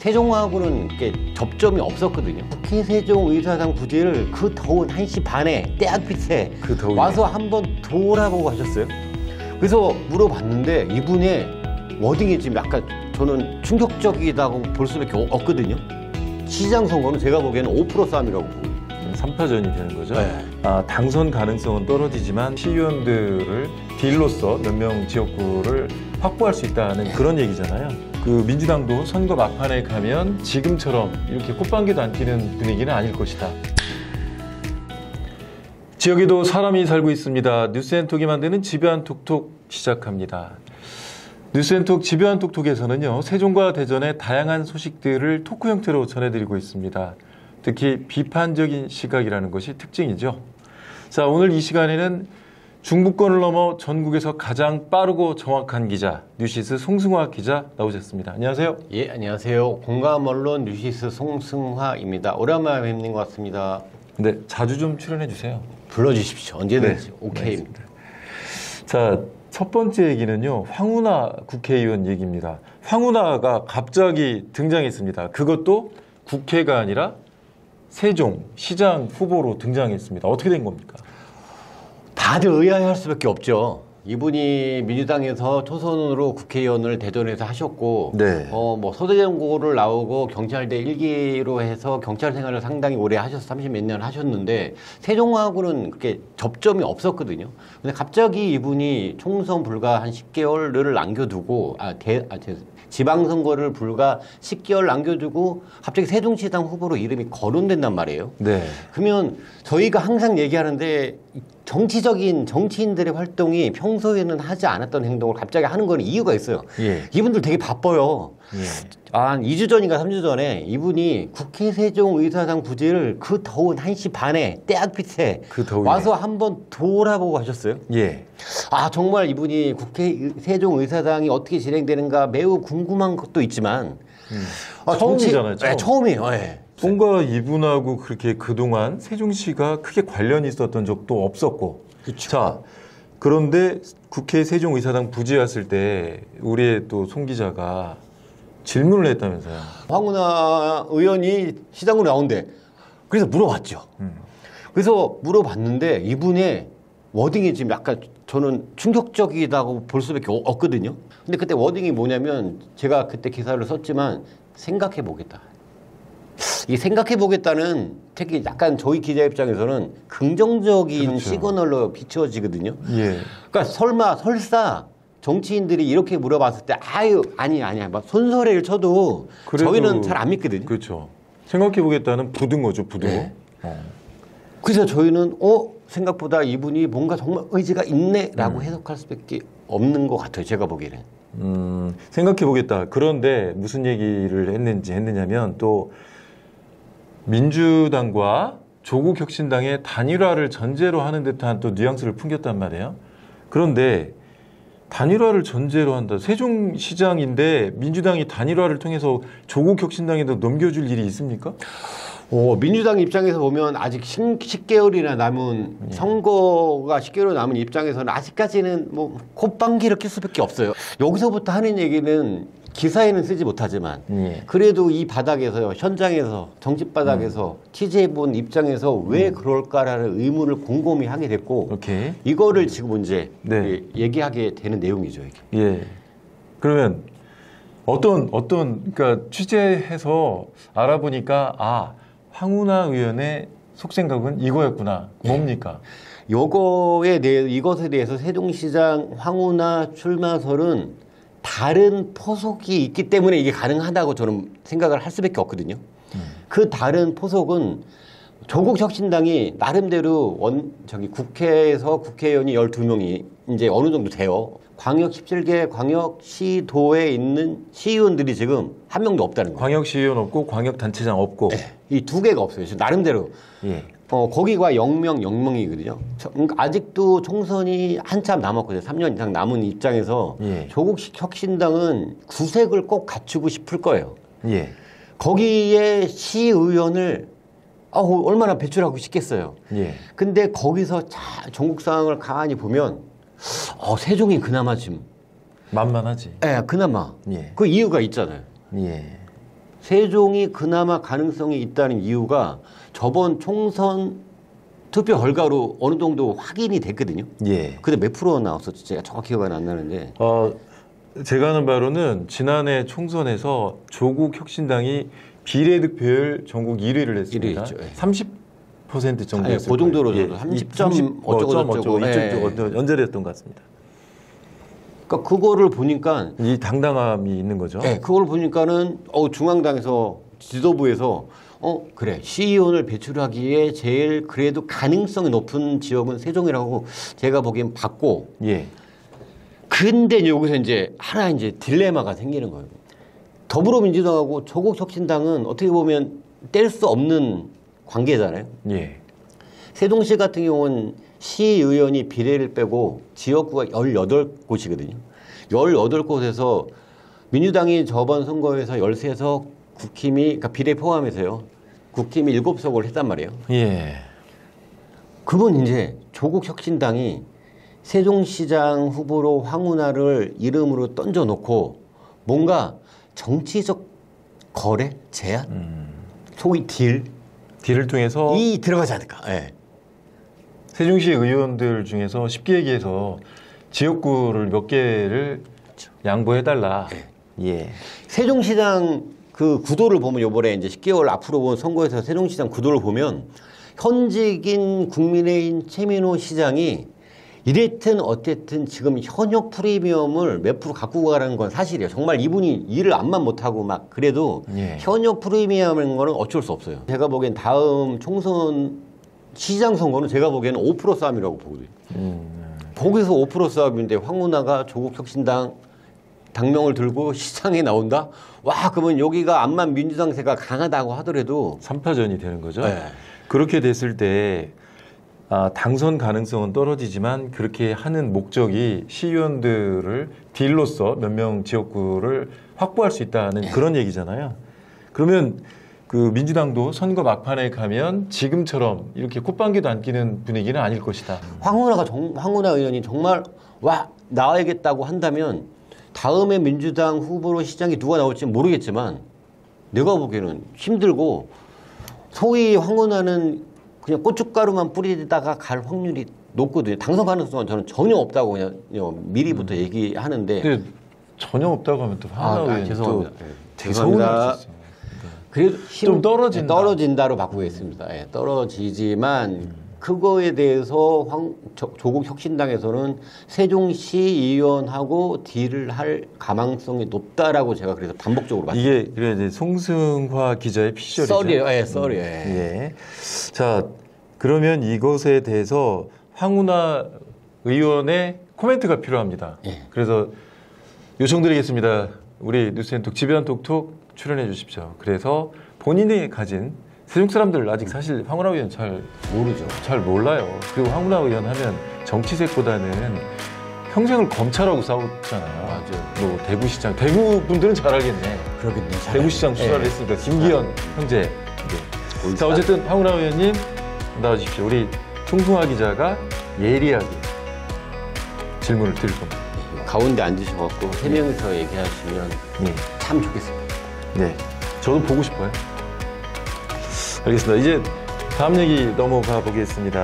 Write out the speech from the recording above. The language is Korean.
세종하고는 이렇게 접점이 없었거든요. 국회 세종의사당 부지를 그 더운 1시 반에 때학빛에 와서 한번 돌아보고 하셨어요. 그래서 물어봤는데 이분의 워딩이 지금 약간 저는 충격적이다고 볼 수밖에 없거든요. 시장 선거는 제가 보기에는 5% 싸움이라고 보고 3파전이 되는 거죠. 네. 당선 가능성은 떨어지지만 시의원들을 딜로서 몇 명 지역구를 확보할 수 있다는 그런 얘기잖아요. 그 민주당도 선거 막판에 가면 지금처럼 이렇게 꽃방귀도 안 끼는 분위기는 아닐 것이다. 지역에도 사람이 살고 있습니다. 뉴스앤톡이 만드는 집요한 톡톡 시작합니다. 뉴스앤톡 집요한 톡톡에서는요, 세종과 대전의 다양한 소식들을 토크 형태로 전해드리고 있습니다. 특히 비판적인 시각이라는 것이 특징이죠. 자, 오늘 이 시간에는 중부권을 넘어 전국에서 가장 빠르고 정확한 기자, 뉴시스 송승화 기자 나오셨습니다. 안녕하세요. 예, 안녕하세요. 공감 언론 뉴시스 송승화입니다. 오랜만에 뵙는 것 같습니다. 네, 자주 좀 출연해 주세요. 불러주십시오. 언제든지. 네, 오케이입니다. 자, 첫 번째 얘기는요, 황운하 국회의원 얘기입니다. 황운하가 갑자기 등장했습니다. 그것도 국회가 아니라 세종 시장 후보로 등장했습니다. 어떻게 된 겁니까? 다들 의아해할 수밖에 없죠. 이분이 민주당에서 초선으로 국회의원을 대전에서 하셨고, 네. 뭐 서대전고를 나오고 경찰대 1기로 해서 경찰 생활을 상당히 오래 하셔서 30몇 년 하셨는데 세종하고는 그렇게 접점이 없었거든요. 근데 갑자기 이분이 총선 불과 한 10개월을 남겨두고 지방선거를 불과 10개월 남겨두고 갑자기 세종시장 후보로 이름이 거론된단 말이에요. 네. 그러면 저희가 항상 얘기하는데 정치적인 정치인들의 활동이 평소에는 하지 않았던 행동을 갑자기 하는 건 이유가 있어요. 예. 이분들 되게 바빠요. 예. 한 2주 전인가 3주 전에 이분이 국회 세종의사당 부지를 그 더운 1시 반에 때학빛에 와서 한번 돌아보고 하셨어요. 예. 정말 이분이 국회 세종의사당이 어떻게 진행되는가 매우 궁금한 것도 있지만 처음이잖아요. 처음. 네, 처음이에요. 네. 뭔가 이분하고 그렇게 그동안 세종시가 크게 관련이 있었던 적도 없었고. 그쵸. 자, 그런데 국회 세종의사당 부지에 왔을 때 우리의 또 송 기자가 질문을 했다면서요. 황운하 의원이 시장으로 나온대. 그래서 물어봤죠. 그래서 물어봤는데 이분의 워딩이 지금 약간 저는 충격적이다고 볼 수밖에 없거든요. 근데 그때 워딩이 뭐냐면 제가 그때 기사를 썼지만 생각해보겠다. 이 생각해보겠다는 특히 약간 저희 기자 입장에서는 긍정적인 그렇죠. 시그널로 비춰지거든요. 예. 그러니까 설사 정치인들이 이렇게 물어봤을 때 아니야 막 손소리를 쳐도 저희는 잘 안 믿거든요. 그렇죠. 생각해보겠다는 부등어죠, 부등어. 네. 그래서 저희는 생각보다 이분이 뭔가 정말 의지가 있네라고 해석할 수밖에 없는 것 같아요. 제가 보기에는. 생각해보겠다. 그런데 무슨 얘기를 했느냐면 또 민주당과 조국혁신당의 단일화를 전제로 하는 듯한 또 뉘앙스를 풍겼단 말이에요. 그런데 단일화를 전제로 한다. 세종시장인데 민주당이 단일화를 통해서 조국혁신당에도 넘겨줄 일이 있습니까? 민주당 입장에서 보면 아직 10개월이나 남은 선거가 10개월 남은 입장에서는 아직까지는 뭐 콧방귀를 낄 수밖에 없어요. 여기서부터 하는 얘기는 기사에는 쓰지 못하지만 그래도 이 바닥에서요, 현장에서 정치 바닥에서 취재해본 입장에서 왜 그럴까라는 의문을 곰곰이 하게 됐고 이거를 지금 이제 얘기하게 되는 내용이죠. 이게. 예. 그러면 그러니까 취재해서 알아보니까 황운하 의원의 속생각은 이거였구나. 뭡니까? 이것에 대해서 세종시장 황운하 출마설은 다른 포석이 있기 때문에 이게 가능하다고 저는 생각을 할 수밖에 없거든요. 그 다른 포석은 조국혁신당이 나름대로 국회에서 국회의원이 12명이 이제 어느 정도 돼요. 광역 17개 광역시도에 있는 시의원들이 지금 한 명도 없다는 거예요. 광역시의원 없고 광역단체장 없고. 네, 이 두 개가 없어요. 나름대로. 거기가 영명이거든요. 그러니까 아직도 총선이 한참 남았거든요. 3년 이상 남은 입장에서 조국혁신당은 구색을 꼭 갖추고 싶을 거예요. 거기에 시의원을 얼마나 배출하고 싶겠어요. 근데 거기서 전국 상황을 가만히 보면 세종이 그나마 지금 만만하지. 그나마 그 이유가 있잖아요. 세종이 그나마 가능성이 있다는 이유가 저번 총선 투표 결과로 어느 정도 확인이 됐거든요. 예. 근데 몇 프로 나왔었지? 제가 정확히 기억은 안 나는데. 제가 아는 바로는 지난해 총선에서 조국 혁신당이 비례득표율 전국 1위를 했습니다. 1위죠. 예. 30% 정도였어요. 그 정도로 30점 어쩌고 이쪽 연설이었던 것 같습니다. 그러니까 그거를 보니까 이 당당함이 있는 거죠. 네, 그걸 보니까는 중앙당에서 지도부에서 그래 시의원을 배출하기에 제일 그래도 가능성이 높은 지역은 세종이라고 제가 보기엔 봤고. 예. 근데 여기서 이제 하나 이제 딜레마가 생기는 거예요. 더불어민주당하고 조국혁신당은 어떻게 보면 뗄 수 없는 관계잖아요. 예. 세종시 같은 경우는 시의원이 비례를 빼고 지역구가 18곳이거든요. 18곳에서 민주당이 저번 선거에서 13석, 국힘이, 그러니까 비례 포함해서요. 국힘이 7석을 했단 말이에요. 예. 그건 이제 조국혁신당이 세종시장 후보로 황운하를 이름으로 던져놓고 뭔가 정치적 거래, 제안, 소위 딜을 통해서 이 들어가지 않을까. 네. 세종시 의원들 중에서 쉽게 얘기해서 지역구를 몇 개를 양보해달라. 네. 예. 세종시장 그 구도를 보면 요번에 이제 10개월 앞으로 본 선거에서 세종시장 구도를 보면 현직인 국민의힘 최민호 시장이 이랬든 어쨌든 지금 현역 프리미엄을 몇 프로 갖고 가라는 건 사실이에요. 정말 이분이 일을 암만 못하고 막 그래도 예. 현역 프리미엄인 거는 어쩔 수 없어요. 제가 보기엔 다음 총선 시장 선거는 제가 보기에는 5% 싸움이라고 보거든요. 거기서 5% 싸움인데 황운하가 조국혁신당 당명을 들고 시장에 나온다? 와, 그러면 여기가 암만 민주당세가 강하다고 하더라도 3파전이 되는 거죠. 네. 그렇게 됐을 때 당선 가능성은 떨어지지만 그렇게 하는 목적이 시의원들을 딜로서 몇 명 지역구를 확보할 수 있다는 그런 얘기잖아요. 그러면 그 민주당도 선거 막판에 가면 지금처럼 이렇게 콧방귀도 안 끼는 분위기는 아닐 것이다. 황운하 의원이 정말 와 나와야겠다고 한다면 다음에 민주당 후보로 시장이 누가 나올지 모르겠지만 내가 보기에는 힘들고 소위 황운하는 그냥 고춧가루만 뿌리다가 갈 확률이 높거든요. 당선 가능성은 저는 전혀 없다고 그냥 미리부터 얘기하는데. 근데 전혀 없다고 하면 또 황운하 의원 죄송합니다. 되게 서운할 수 있어요. 그래도 좀 떨어진다로 바꾸겠습니다. 예, 떨어지지만 그거에 대해서 조국 혁신당에서는 세종시 의원하고 딜을 할 가망성이 높다라고 제가 그래서 반복적으로 말씀드립니다. 이게 그래 이제 송승화 기자의 피셜이죠. 썰이에요. 예, 썰이에요. 예. 자, 그러면 이것에 대해서 황운하 의원의 코멘트가 필요합니다. 예. 그래서 요청드리겠습니다. 우리 뉴스엔톡 지배한 톡톡 출연해 주십시오. 그래서 본인이 가진 세종 사람들 아직 사실 황운하 의원 잘 모르죠. 잘 몰라요. 그리고 황운하 의원 하면 정치색보다는 평생을 검찰하고 싸웠잖아요. 맞아요. 뭐 대구시장, 대구 분들은 잘 알겠네. 그러겠네. 대구시장 수사를 했으니까 김기현 형제. 네. 자, 어쨌든 황운하 의원님 나와주십시오. 우리 송승화 기자가 예리하게 질문을 드릴 겁니다. 가운데 앉으셔갖고 세 명이서 얘기하시면 참 좋겠습니다. 네, 저도 보고 싶어요. 알겠습니다. 이제 다음 얘기 넘어가 보겠습니다.